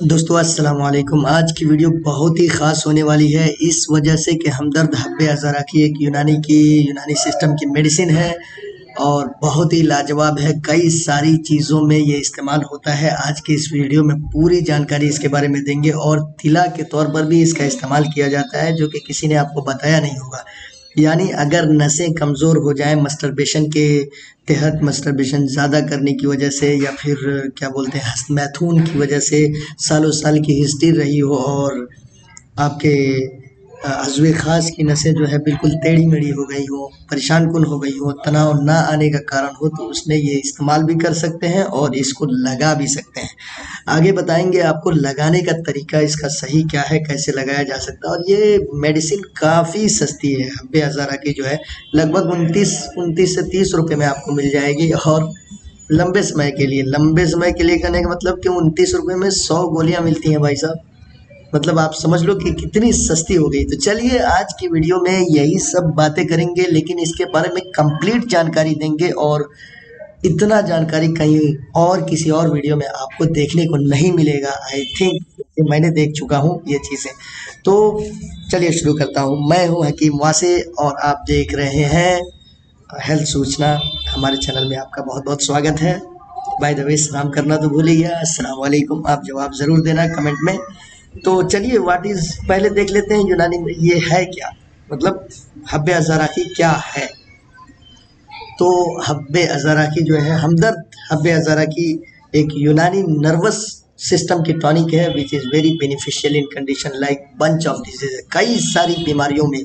दोस्तों अस्सलाम वालेकुम। आज की वीडियो बहुत ही ख़ास होने वाली है इस वजह से कि हमदर्द हब्बे अज़रा की एक यूनानी सिस्टम की मेडिसिन है और बहुत ही लाजवाब है। कई सारी चीज़ों में ये इस्तेमाल होता है। आज की इस वीडियो में पूरी जानकारी इसके बारे में देंगे और तिला के तौर पर भी इसका इस्तेमाल किया जाता है, जो कि किसी ने आपको बताया नहीं होगा। यानी अगर नसें कमज़ोर हो जाएँ मस्टरबेशन के तहत, मस्टरबेशन ज़्यादा करने की वजह से, या फिर क्या बोलते हैं मैथुन की वजह से सालों साल की हिस्ट्री रही हो और आपके अज़्वे ख़ास की नसें जो है बिल्कुल टेढ़ी-मेढ़ी हो गई हो, परेशान-कुन हो गई हो, तनाव ना आने का कारण हो, तो उसमें ये इस्तेमाल भी कर सकते हैं और इसको लगा भी सकते हैं। आगे बताएँगे आपको लगाने का तरीका, इसका सही क्या है, कैसे लगाया जा सकता है। और ये मेडिसिन काफ़ी सस्ती है। हब्बे अज़रा की जो है लगभग 29 से 30 रुपए में आपको मिल जाएगी और लंबे समय के लिए कहने का मतलब कि 29 रुपए में 100 गोलियाँ मिलती हैं भाई साहब। मतलब आप समझ लो कि कितनी सस्ती हो गई। तो चलिए आज की वीडियो में यही सब बातें करेंगे, लेकिन इसके बारे में कंप्लीट जानकारी देंगे और इतना जानकारी कहीं और किसी और वीडियो में आपको देखने को नहीं मिलेगा। आई थिंक मैंने देख चुका हूँ ये चीज़ें। तो चलिए शुरू करता हूँ। मैं हूँ हकीम वासे और आप देख रहे हैं हेल्थ सूचना। हमारे चैनल में आपका बहुत बहुत स्वागत है। बाय द वे सलाम करना तो भूलिएगा, अस्सलाम वालेकुम। आप जवाब ज़रूर देना कमेंट में। तो चलिए व्हाट इज़ पहले देख लेते हैं यूनानी में ये है क्या, मतलब हब्बे अज़राकी क्या है। तो हब्बे अज़राकी जो है, हमदर्द हब्बे अज़राकी एक यूनानी नर्वस सिस्टम की टॉनिक है which is very beneficial in condition like bunch of disease. कई सारी बीमारियों में,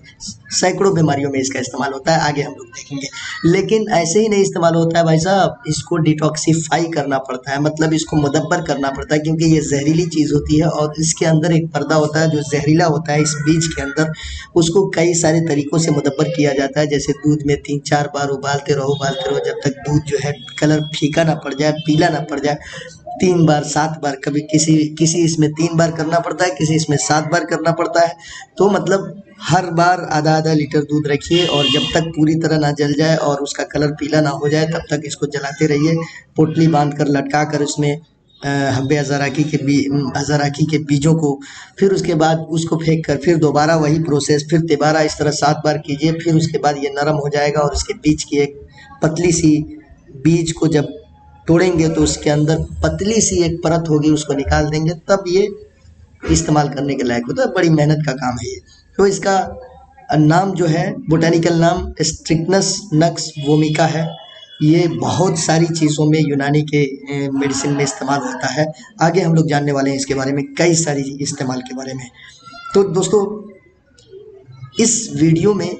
सैकड़ों बीमारियों में इसका इस्तेमाल होता है, आगे हम लोग देखेंगे। लेकिन ऐसे ही नहीं इस्तेमाल होता है भाई साहब, इसको डिटॉक्सिफाई करना पड़ता है, मतलब इसको मुदब्बर करना पड़ता है, क्योंकि ये जहरीली चीज़ होती है और इसके अंदर एक पर्दा होता है जो जहरीला होता है इस बीज के अंदर। उसको कई सारे तरीक़ों से मुदब्बर किया जाता है, जैसे दूध में 3-4 बार उबालते रहो जब तक दूध जो है कलर फीका ना पड़ जाए, पीला ना पड़ जाए। 3 बार 7 बार, कभी किसी इसमें 3 बार करना पड़ता है, किसी इसमें 7 बार करना पड़ता है। तो मतलब हर बार आधा-आधा लीटर दूध रखिए और जब तक पूरी तरह ना जल जाए और उसका कलर पीला ना हो जाए तब तक इसको जलाते रहिए। पोटली बाँध कर लटका कर उसमें हब्बे अज़राकी के बीजों को, फिर उसके बाद उसको फेंक कर फिर दोबारा वही प्रोसेस, फिर दोबारा इस तरह 7 बार कीजिए। फिर उसके बाद ये नरम हो जाएगा और उसके बीच की एक पतली सी, बीज को जब तोड़ेंगे तो उसके अंदर पतली सी एक परत होगी, उसको निकाल देंगे, तब ये इस्तेमाल करने के लायक होता है। बड़ी मेहनत का काम है ये। तो इसका नाम जो है, बोटैनिकल नाम स्ट्रिक्नस नक्स वोमिका है। ये बहुत सारी चीज़ों में यूनानी के मेडिसिन में इस्तेमाल होता है। आगे हम लोग जानने वाले हैं इसके बारे में, कई सारी इस्तेमाल के बारे में। तो दोस्तों इस वीडियो में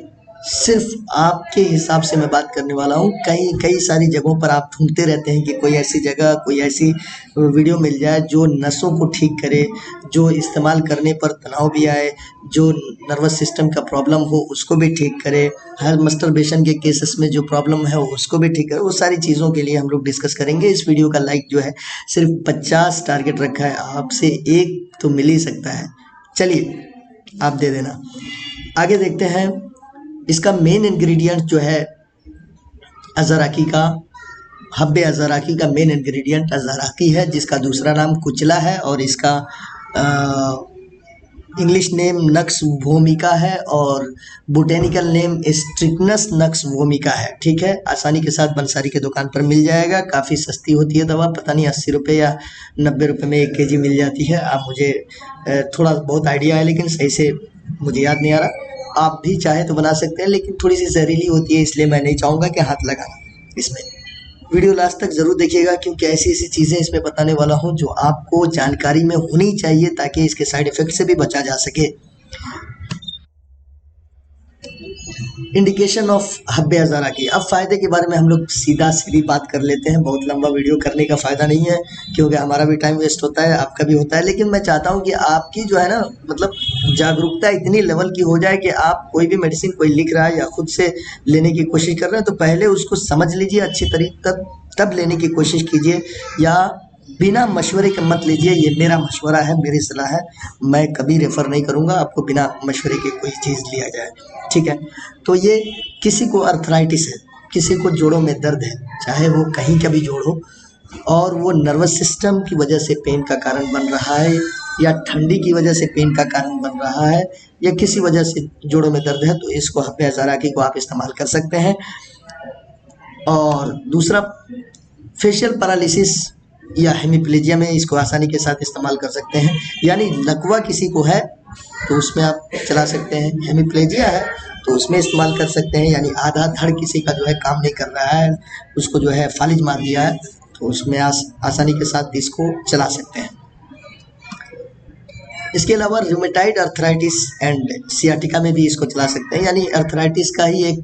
सिर्फ आपके हिसाब से मैं बात करने वाला हूँ। कई सारी जगहों पर आप ढूंढते रहते हैं कि कोई ऐसी जगह, कोई ऐसी वीडियो मिल जाए जो नसों को ठीक करे, जो इस्तेमाल करने पर तनाव भी आए, जो नर्वस सिस्टम का प्रॉब्लम हो उसको भी ठीक करे, हर मस्टरबेशन के केसेस में जो प्रॉब्लम है उसको भी ठीक करे। वो सारी चीज़ों के लिए हम लोग डिस्कस करेंगे। इस वीडियो का लाइक जो है सिर्फ 50 टारगेट रखा है, आपसे एक तो मिल ही सकता है। चलिए आप दे देना। आगे देखते हैं। इसका मेन इंग्रेडिएंट जो है अज़राकी का, हब्बे अज़राकी का मेन इंग्रेडिएंट अज़राकी है, जिसका दूसरा नाम कुचला है और इसका इंग्लिश नेम नक्स वोमिका है और बोटेनिकल नेम स्ट्रिक्नस नक्स वोमिका है। ठीक है, आसानी के साथ बंसारी के दुकान पर मिल जाएगा। काफ़ी सस्ती होती है दवा, पता नहीं 80 रुपये या 90 रुपये में 1 केजी मिल जाती है। आप मुझे थोड़ा बहुत आइडिया है लेकिन सही से मुझे याद नहीं आ रहा। आप भी चाहे तो बना सकते हैं, लेकिन थोड़ी सी जहरीली होती है, इसलिए मैं नहीं चाहूँगा कि हाथ लगाना इसमें। वीडियो लास्ट तक ज़रूर देखिएगा, क्योंकि ऐसी चीज़ें इसमें बताने वाला हूँ जो आपको जानकारी में होनी चाहिए ताकि इसके साइड इफ़ेक्ट से भी बचा जा सके। इंडिकेशन ऑफ हब्बे अज़राकी। अब फ़ायदे के बारे में हम लोग सीधी बात कर लेते हैं। बहुत लंबा वीडियो करने का फ़ायदा नहीं है, क्योंकि हमारा भी टाइम वेस्ट होता है, आपका भी होता है। लेकिन मैं चाहता हूँ कि आपकी जो है ना, मतलब जागरूकता इतनी लेवल की हो जाए कि आप कोई भी मेडिसिन कोई लिख रहा है या खुद से लेने की कोशिश कर रहे हैं तो पहले उसको समझ लीजिए अच्छी तरीके, तब लेने की कोशिश कीजिए, या बिना मशवरे के मत लीजिए। ये मेरा मशवरा है, मेरी सलाह है। मैं कभी रेफ़र नहीं करूँगा आपको बिना मशवरे के कोई चीज़ लिया जाए। ठीक है, तो ये किसी को अर्थराइटिस है, किसी को जोड़ों में दर्द है, चाहे वो कहीं का भी जोड़ हो, और वो नर्वस सिस्टम की वजह से पेन का कारण बन रहा है, या ठंडी की वजह से पेन का कारण बन रहा है, या किसी वजह से जोड़ों में दर्द है, तो इसको हब्बे हज़ाराकी को आप इस्तेमाल कर सकते हैं। और दूसरा, फेशियल पैरालिसिस या हेमिप्लेजिया में इसको आसानी के साथ इस्तेमाल कर सकते हैं। यानी लकवा किसी को है तो उसमें आप चला सकते हैं, हेमिप्लेजिया है तो उसमें इस्तेमाल कर सकते हैं। यानी आधा धड़ किसी का जो है काम नहीं कर रहा है, उसको जो है फालिज मार दिया है, तो उसमें आसानी के साथ इसको चला सकते हैं। इसके अलावा रूमेटाइड अर्थराइटिस एंड सियाटिका में भी इसको चला सकते हैं। यानी अर्थराइटिस का ही एक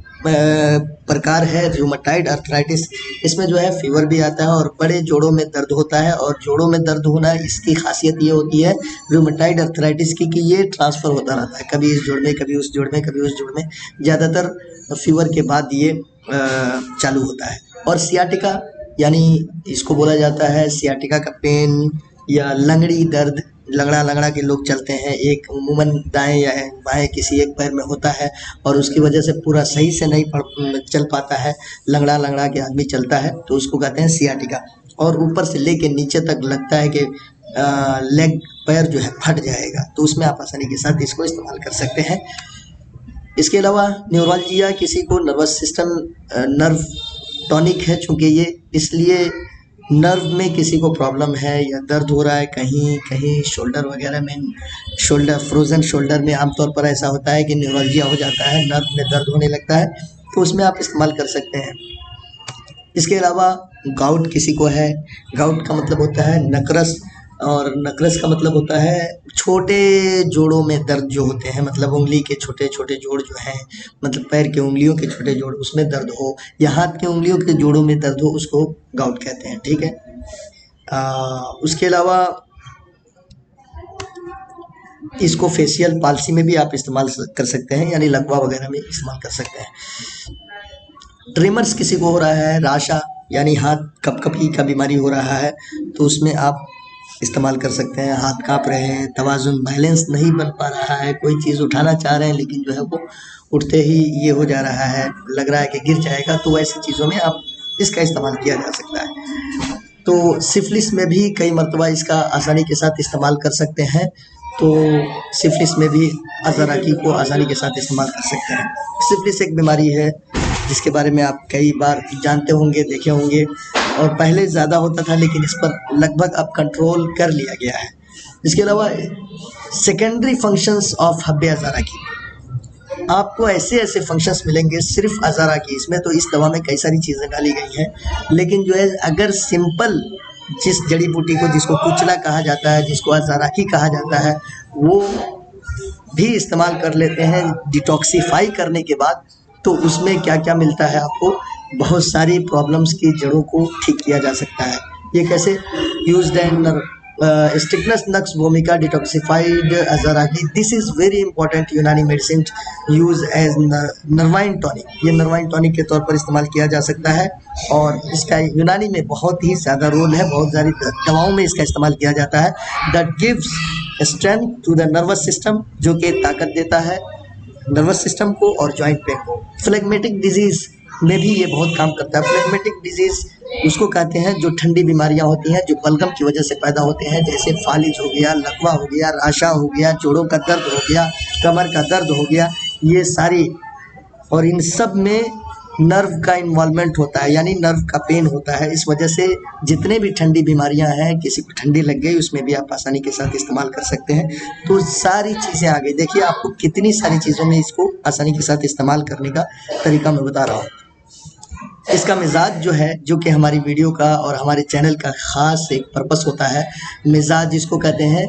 प्रकार है रूमेटाइड अर्थराइटिस। इसमें जो है फीवर भी आता है और बड़े जोड़ों में दर्द होता है। और जोड़ों में दर्द होना, इसकी खासियत ये होती है रूमेटाइड अर्थराइटिस की कि ये ट्रांसफ़र होता रहता है, कभी इस जोड़ में, कभी उस जोड़ में, कभी उस जोड़ में। ज़्यादातर फीवर के बाद ये चालू होता है। और सियाटिका, यानी इसको बोला जाता है सियाटिका का पेन या लंगड़ी दर्द। लंगड़ा के लोग चलते हैं, एक अमूमन दाएं या बाएं किसी एक पैर में होता है और उसकी वजह से पूरा सही से नहीं चल पाता है, लंगड़ा के आदमी चलता है, तो उसको कहते हैं सियाटिका। और ऊपर से लेके नीचे तक लगता है कि लेग पैर जो है फट जाएगा, तो उसमें आप आसानी के साथ इसको इस्तेमाल कर सकते हैं। इसके अलावा न्यूरोलजिया, किसी को नर्वस सिस्टम नर्व टॉनिक है, चूँकि ये इसलिए नर्व में किसी को प्रॉब्लम है या दर्द हो रहा है कहीं शोल्डर वगैरह में, फ्रोज़न शोल्डर में आमतौर पर ऐसा होता है कि न्यूरोलजिया हो जाता है, नर्व में दर्द होने लगता है, तो उसमें आप इस्तेमाल कर सकते हैं। इसके अलावा गाउट किसी को है, गाउट का मतलब होता है नकरस, और नकरस का मतलब होता है छोटे जोड़ों में दर्द जो होते हैं, मतलब उंगली के छोटे छोटे जोड़ जो हैं, मतलब पैर के उंगलियों के छोटे जोड़, उसमें दर्द हो, या हाथ के उंगलियों के जोड़ों में दर्द हो, उसको गाउट कहते हैं। ठीक है। उसके अलावा इसको फेशियल पाल्सी में भी आप इस्तेमाल कर सकते हैं, यानी लकवा वगैरह में इस्तेमाल कर सकते हैं। ट्रिमर्स किसी को हो रहा है, राशा यानी हाथ कपकपी का बीमारी हो रहा है, तो उसमें आप इस्तेमाल कर सकते हैं। हाथ काँप रहे हैं, तवाज़ुन बैलेंस नहीं बन पा रहा है, कोई चीज़ उठाना चाह रहे हैं लेकिन जो है वो उठते ही ये हो जा रहा है, लग रहा है कि गिर जाएगा, तो ऐसी चीज़ों में आप इसका इस्तेमाल किया जा सकता है। तो सिफिलिस में भी कई मरतबा इसका आसानी के साथ इस्तेमाल कर सकते हैं, तो सिफिलिस में भी अज़राकी को आसानी के साथ इस्तेमाल कर सकते हैं। सिफिलिस एक बीमारी है जिसके बारे में आप कई बार जानते होंगे, देखे होंगे, और पहले ज़्यादा होता था लेकिन इस पर लगभग अब कंट्रोल कर लिया गया है। इसके अलावा सेकेंडरी फंक्शंस ऑफ हब्बे हज़ाराकी, आपको ऐसे फंक्शंस मिलेंगे सिर्फ हज़ाराकी, इसमें तो इस दवा में कई सारी चीज़ें डाली गई हैं, लेकिन जो है अगर सिंपल जिस जड़ी बूटी को, जिसको कुचला कहा जाता है, जिसको हज़ाराकी कहा जाता है, वो भी इस्तेमाल कर लेते हैं डिटॉक्सीफाई करने के बाद, तो उसमें क्या क्या मिलता है आपको, बहुत सारी प्रॉब्लम्स की जड़ों को ठीक किया जा सकता है। ये कैसे? Used and stickiness nux vomica detoxified हज़ाराकी, this is very important Unani medicine use as nervine tonic, ये नर्वाइन टॉनिक के तौर पर इस्तेमाल किया जा सकता है। और इसका यूनानी में बहुत ही ज़्यादा रोल है, बहुत सारी दवाओं में इसका इस्तेमाल किया जाता है। That gives strength to the nervous system, जो कि ताकत देता है नर्वस सिस्टम को और जॉइंट पेन को। फ्लेगमेटिक डिजीज़ में भी ये बहुत काम करता है। फ्लेगमेटिक डिजीज़ उसको कहते हैं जो ठंडी बीमारियां होती हैं, जो बलगम की वजह से पैदा होते हैं, जैसे फालिज हो गया, लकवा हो गया, राशा हो गया, जोड़ों का दर्द हो गया, कमर का दर्द हो गया, ये सारी, और इन सब में नर्व का इन्वॉल्वमेंट होता है, यानी नर्व का पेन होता है। इस वजह से जितने भी ठंडी बीमारियां हैं, किसी को ठंडी लग गई, उसमें भी आप आसानी के साथ इस्तेमाल कर सकते हैं। तो सारी चीज़ें आ गई, देखिए आपको कितनी सारी चीज़ों में इसको आसानी के साथ इस्तेमाल करने का तरीका मैं बता रहा हूँ। इसका मिजाज जो है, जो कि हमारी वीडियो का और हमारे चैनल का ख़ास एक पर्पस होता है, मिजाज जिसको कहते हैं,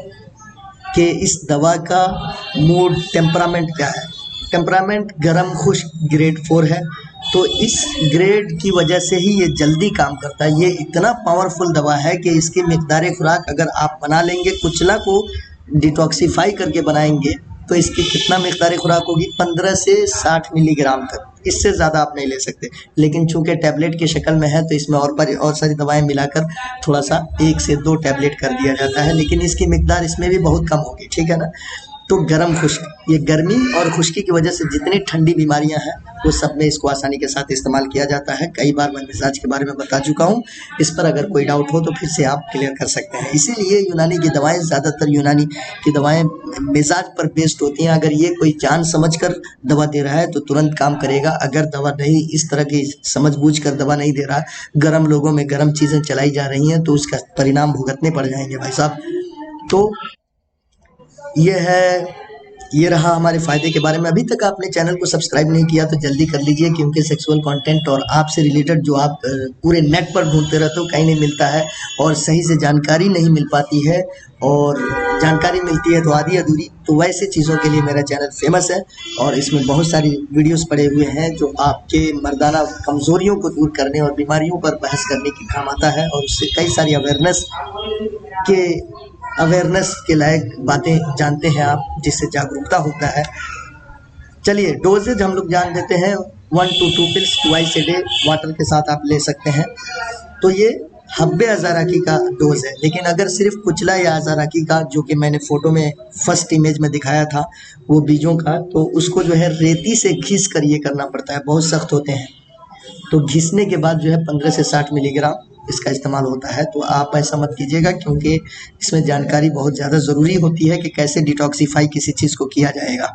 कि इस दवा का मूड टेम्परामेंट क्या है। टेम्परामेंट गरम खुश्क ग्रेड 4 है, तो इस ग्रेड की वजह से ही ये जल्दी काम करता है। ये इतना पावरफुल दवा है कि इसकी मिकदार खुराक अगर आप बना लेंगे, कुचला को डिटॉक्सीफाई करके बनाएंगे, तो इसकी कितना मिकदार खुराक होगी, 15 से 60 मिलीग्राम तक, इससे ज़्यादा आप नहीं ले सकते। लेकिन चूंकि टैबलेट की शक्ल में है, तो इसमें और सारी दवाएं मिलाकर थोड़ा सा 1 से 2 टैबलेट कर दिया जाता है, लेकिन इसकी मिकदार इसमें भी बहुत कम होगी, ठीक है ना। तो गर्म खुश्क, ये गर्मी और खुश्की की वजह से जितनी ठंडी बीमारियां हैं वो सब में इसको आसानी के साथ इस्तेमाल किया जाता है। कई बार मैं मिजाज के बारे में बता चुका हूँ, इस पर अगर कोई डाउट हो तो फिर से आप क्लियर कर सकते हैं। इसीलिए यूनानी की दवाएं, ज़्यादातर यूनानी की दवाएं मिजाज पर बेस्ड होती हैं। अगर ये कोई जान समझ कर दवा दे रहा है तो तुरंत काम करेगा। अगर दवा नहीं, इस तरह की समझ बूझ कर दवा नहीं दे रहा, गर्म लोगों में गर्म चीज़ें चलाई जा रही हैं, तो उसका परिणाम भुगतने पड़ जाएंगे भाई साहब। तो ये है, ये रहा हमारे फ़ायदे के बारे में। अभी तक आपने चैनल को सब्सक्राइब नहीं किया तो जल्दी कर लीजिए, क्योंकि सेक्सुअल कंटेंट और आपसे रिलेटेड जो आप पूरे नेट पर ढूंढते रहते हो कहीं नहीं मिलता है, और सही से जानकारी नहीं मिल पाती है, और जानकारी मिलती है तो आधी अधूरी। तो वैसे चीज़ों के लिए मेरा चैनल फेमस है, और इसमें बहुत सारी वीडियोस पड़े हुए हैं जो आपके मर्दाना कमज़ोरियों को दूर करने और बीमारियों पर बहस करने की काम आता है, और उससे कई सारी अवेयरनेस के लायक बातें जानते हैं आप, जिससे जागरूकता होता है। चलिए, डोजेज हम लोग जान देते हैं। 1 to 2 pills twice a day water के साथ आप ले सकते हैं। तो ये हब्बे अज़ाराकी का डोज है। लेकिन अगर सिर्फ कुचला या अज़ाराकी का, जो कि मैंने फ़ोटो में फर्स्ट इमेज में दिखाया था, वो बीजों का, तो उसको जो है रेती से घिस कर ये करना पड़ता है, बहुत सख्त होते हैं। तो घिसने के बाद जो है 15 से 60 मिलीग्राम इसका इस्तेमाल होता है। तो आप ऐसा मत कीजिएगा, क्योंकि इसमें जानकारी बहुत ज़्यादा ज़रूरी होती है कि कैसे डिटॉक्सीफाई किसी चीज़ को किया जाएगा।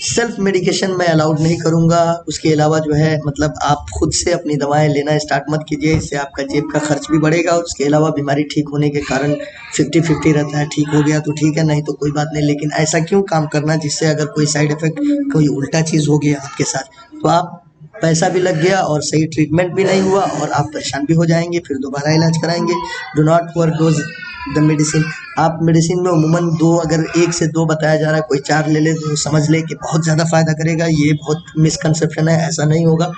सेल्फ मेडिकेशन मैं अलाउड नहीं करूँगा। उसके अलावा जो है, मतलब आप खुद से अपनी दवाएं लेना स्टार्ट मत कीजिए, इससे आपका जेब का खर्च भी बढ़ेगा। और उसके अलावा बीमारी ठीक होने के कारण 50-50 रहता है, ठीक हो गया तो ठीक है, नहीं तो कोई बात नहीं। लेकिन ऐसा क्यों काम करना जिससे अगर कोई साइड इफ़ेक्ट, कोई उल्टा चीज़ हो गया आपके साथ, तो आप पैसा भी लग गया और सही ट्रीटमेंट भी नहीं हुआ और आप परेशान भी हो जाएंगे, फिर दोबारा इलाज कराएंगे। Do not overdose the medicine. आप मेडिसिन में उमूमन 2, अगर 1 से 2 बताया जा रहा है, कोई 4 ले ले तो समझ ले कि बहुत ज़्यादा फ़ायदा करेगा। ये बहुत मिसकंसेप्शन है, ऐसा नहीं होगा।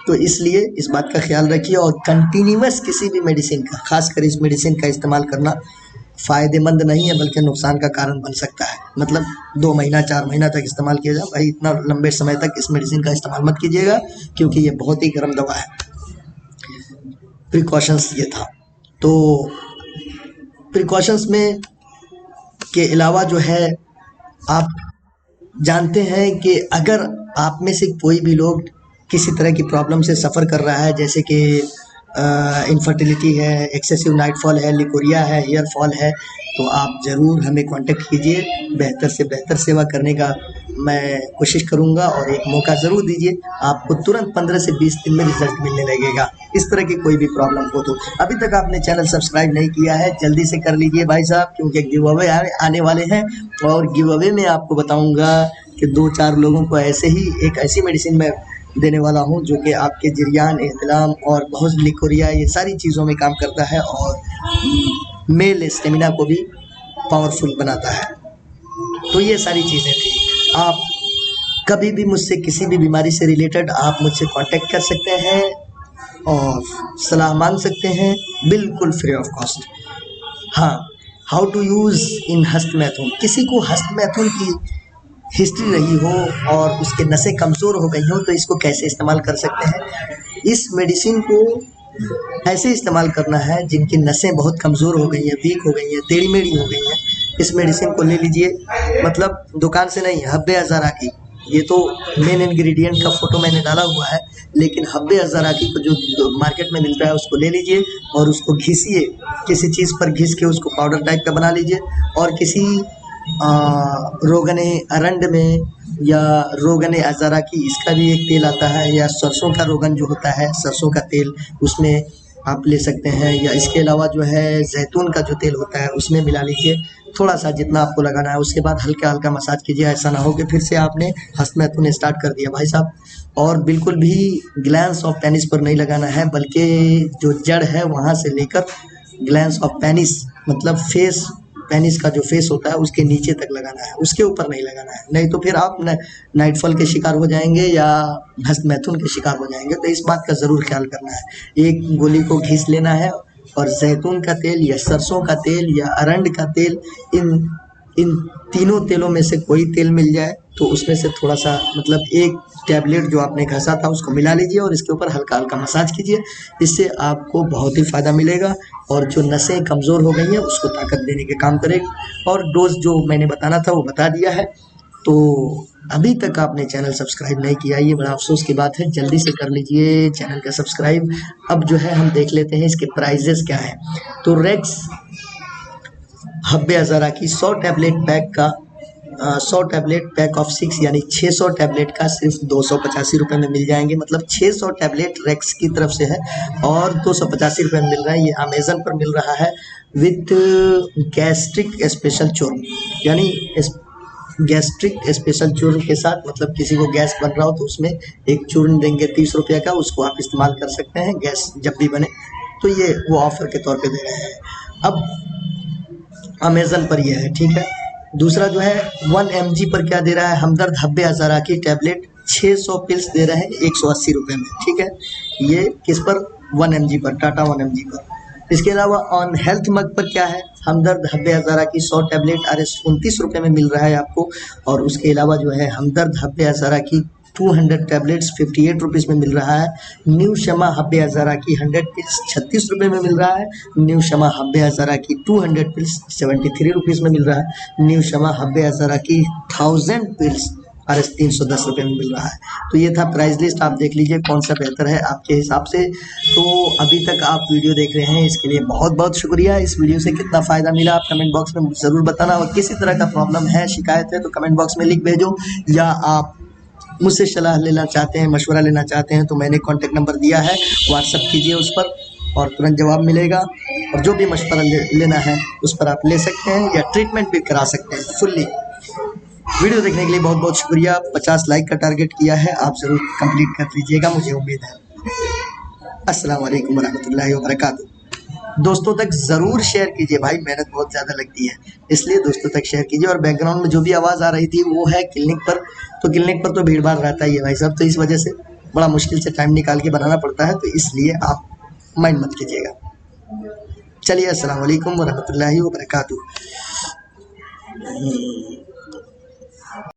तो इसलिए इस बात का ख्याल रखिए, और कंटिन्यूअस किसी भी मेडिसिन का, खासकर इस मेडिसिन का इस्तेमाल करना फ़ायदेमंद नहीं है, बल्कि नुकसान का कारण बन सकता है। मतलब 2 महीना 4 महीना तक इस्तेमाल किया जाए, भाई इतना लंबे समय तक इस मेडिसिन का इस्तेमाल मत कीजिएगा, क्योंकि ये बहुत ही गर्म दवा है। प्रिकॉशंस ये था। तो प्रिकॉशंस में के अलावा जो है, आप जानते हैं कि अगर आप में से कोई भी लोग किसी तरह की प्रॉब्लम से सफ़र कर रहा है, जैसे कि इनफर्टिलिटी है, एक्सेसिव नाइटफॉल है, लिकोरिया है, हेयर फॉल है, तो आप ज़रूर हमें कांटेक्ट कीजिए। बेहतर से बेहतर सेवा करने का मैं कोशिश करूंगा, और एक मौका ज़रूर दीजिए। आपको तुरंत 15 से 20 दिन में रिजल्ट मिलने लगेगा, इस तरह की कोई भी प्रॉब्लम हो तो। अभी तक आपने चैनल सब्सक्राइब नहीं किया है, जल्दी से कर लीजिए भाई साहब, क्योंकि गिव अवे आने वाले हैं, और गिव अवे में आपको बताऊँगा कि 2-4 लोगों को ऐसे ही एक ऐसी मेडिसिन में देने वाला हूं जो कि आपके जरियान, एहतलाम और बहुत लिकोरिया, ये सारी चीज़ों में काम करता है, और मेल स्टेमिना को भी पावरफुल बनाता है। तो ये सारी चीज़ें थी। आप कभी भी मुझसे किसी भी बीमारी से रिलेटेड आप मुझसे कांटेक्ट कर सकते हैं और सलाह मांग सकते हैं, बिल्कुल फ्री ऑफ कॉस्ट। हाँ, हाउ टू यूज़ इन हस्तमैथुन। किसी को हस्तमैथुन की हिस्ट्री रही हो और उसके नसें कमज़ोर हो गई हो, तो इसको कैसे इस्तेमाल कर सकते हैं। इस मेडिसिन को ऐसे इस्तेमाल करना है जिनकी नसें बहुत कमज़ोर हो गई हैं, वीक हो गई हैं, टेढ़ी मेढ़ी हो गई हैं। इस मेडिसिन को ले लीजिए, मतलब दुकान से नहीं, हब्बे अज़ाराकी। ये तो मेन इंग्रेडिएंट का फ़ोटो मैंने डाला हुआ है, लेकिन हब्बे अज़ाराकी को जो मार्केट में मिलता है उसको ले लीजिए और उसको घिसिए, किसी चीज़ पर घिस के उसको पाउडर टाइप का बना लीजिए, और किसी रोगने अरंड में या रोगने अज़ाराकी, इसका भी एक तेल आता है, या सरसों का रोगन जो होता है, सरसों का तेल, उसमें आप ले सकते हैं। या इसके अलावा जो है जैतून का जो तेल होता है उसमें मिला लीजिए थोड़ा सा, जितना आपको लगाना है। उसके बाद हल्का हल्का मसाज कीजिए, ऐसा ना हो कि फिर से आपने हस्तमैथुन स्टार्ट कर दिया भाई साहब। और बिल्कुल भी ग्लैंस ऑफ पेनिस पर नहीं लगाना है, बल्कि जो जड़ है वहाँ से लेकर ग्लैंस ऑफ पेनिस, मतलब फेस, पेनिस का जो फेस होता है उसके नीचे तक लगाना है, उसके ऊपर नहीं लगाना है, नहीं तो फिर आप नाइटफॉल के शिकार हो जाएंगे या हस्तमैथुन के शिकार हो जाएंगे। तो इस बात का ज़रूर ख्याल करना है। एक गोली को घिस लेना है, और जैतून का तेल या सरसों का तेल या अरंड का तेल, इन तीनों तेलों में से कोई तेल मिल जाए तो उसमें से थोड़ा सा मतलब एक टैबलेट जो आपने घसा था उसको मिला लीजिए और इसके ऊपर हल्का हल्का मसाज कीजिए। इससे आपको बहुत ही फ़ायदा मिलेगा और जो नसें कमज़ोर हो गई हैं उसको ताकत देने के काम करेगा। और डोज जो मैंने बताना था वो बता दिया है। तो अभी तक आपने चैनल सब्सक्राइब नहीं किया, ये बड़ा अफसोस की बात है, जल्दी से कर लीजिए चैनल का सब्सक्राइब। अब जो है हम देख लेते हैं इसके प्राइजेस क्या है। तो रेक्स हब्बे हज़ारा की 100 टैबलेट पैक का 100 टैबलेट पैक ऑफ 6 यानी 600 टैबलेट का सिर्फ 285 रुपये में मिल जाएंगे। मतलब 600 टैबलेट रेक्स की तरफ से है और 285 रुपये में मिल रहा है। ये अमेज़न पर मिल रहा है विथ गैस्ट्रिक स्पेशल चूर्ण, यानी गैस्ट्रिक स्पेशल चूर्ण के साथ, मतलब किसी को गैस बन रहा हो तो उसमें एक चूर्ण देंगे 30 रुपये का, उसको आप इस्तेमाल कर सकते हैं गैस जब भी बने। तो ये वो ऑफ़र के तौर पे दे रहे हैं। अब अमेज़न पर ये है, ठीक है। दूसरा जो है 1 mg पर क्या दे रहा है, हमदर्द हब्बे हज़ारा की टैबलेट 600 पिल्स दे रहे हैं 180 रुपये में, ठीक है। ये किस पर, 1 mg पर, टाटा 1 mg पर। इसके अलावा ऑन हेल्थ मग पर क्या है, हमदर्द हब्बे हज़ारा की 100 टैबलेट RS 29 रुपये में मिल रहा है आपको। और उसके अलावा जो है हमदर्द हब्बे हज़ारा की 200 टैबलेट्स 58 रुपीज़ में मिल रहा है। न्यू शमा हब्बे हज़ारा की 100 पिल्स 36 रुपये में मिल रहा है। न्यू शमा हब्बे हज़ारा की 200 पिल्स 73 रुपीज़ में मिल रहा है। न्यू शमा हब्बे हज़ारा की 1000 पिल्स RS 310 रुपये में मिल रहा है। तो ये था प्राइस लिस्ट, आप देख लीजिए कौन सा बेहतर है आपके हिसाब से। तो अभी तक आप वीडियो देख रहे हैं इसके लिए बहुत बहुत शुक्रिया। इस वीडियो से कितना फ़ायदा मिला आप कमेंट बॉक्स में ज़रूर बताना, और किसी तरह का प्रॉब्लम है, शिकायत है तो कमेंट बॉक्स में लिख भेजो, या आप मुझसे सलाह लेना चाहते हैं, मशवरा लेना चाहते हैं तो मैंने कॉन्टेक्ट नंबर दिया है, व्हाट्सअप कीजिए उस पर और तुरंत जवाब मिलेगा। और जो भी मशवरा लेना है उस पर आप ले सकते हैं या ट्रीटमेंट भी करा सकते हैं फुल्ली। वीडियो देखने के लिए बहुत बहुत शुक्रिया। 50 लाइक का टारगेट किया है, आप ज़रूर कंप्लीट कर लीजिएगा, मुझे उम्मीद है। अस्सलाम वालेकुम वरहमतुल्लाहि वबरकातुहू। दोस्तों तक ज़रूर शेयर कीजिए भाई, मेहनत बहुत ज़्यादा लगती है, इसलिए दोस्तों तक शेयर कीजिए। और बैकग्राउंड में जो भी आवाज़ आ रही थी वो है क्लिनिक पर, तो क्लिनिक पर तो भीड़ भाड़ रहता ही है भाई साहब, तो इस वजह से बड़ा मुश्किल से टाइम निकाल के बनाना पड़ता है, तो इसलिए आप माइंड मत कीजिएगा। चलिए, अस्सलाम वालेकुम वरहमतुल्लाहि वबरकातुहू।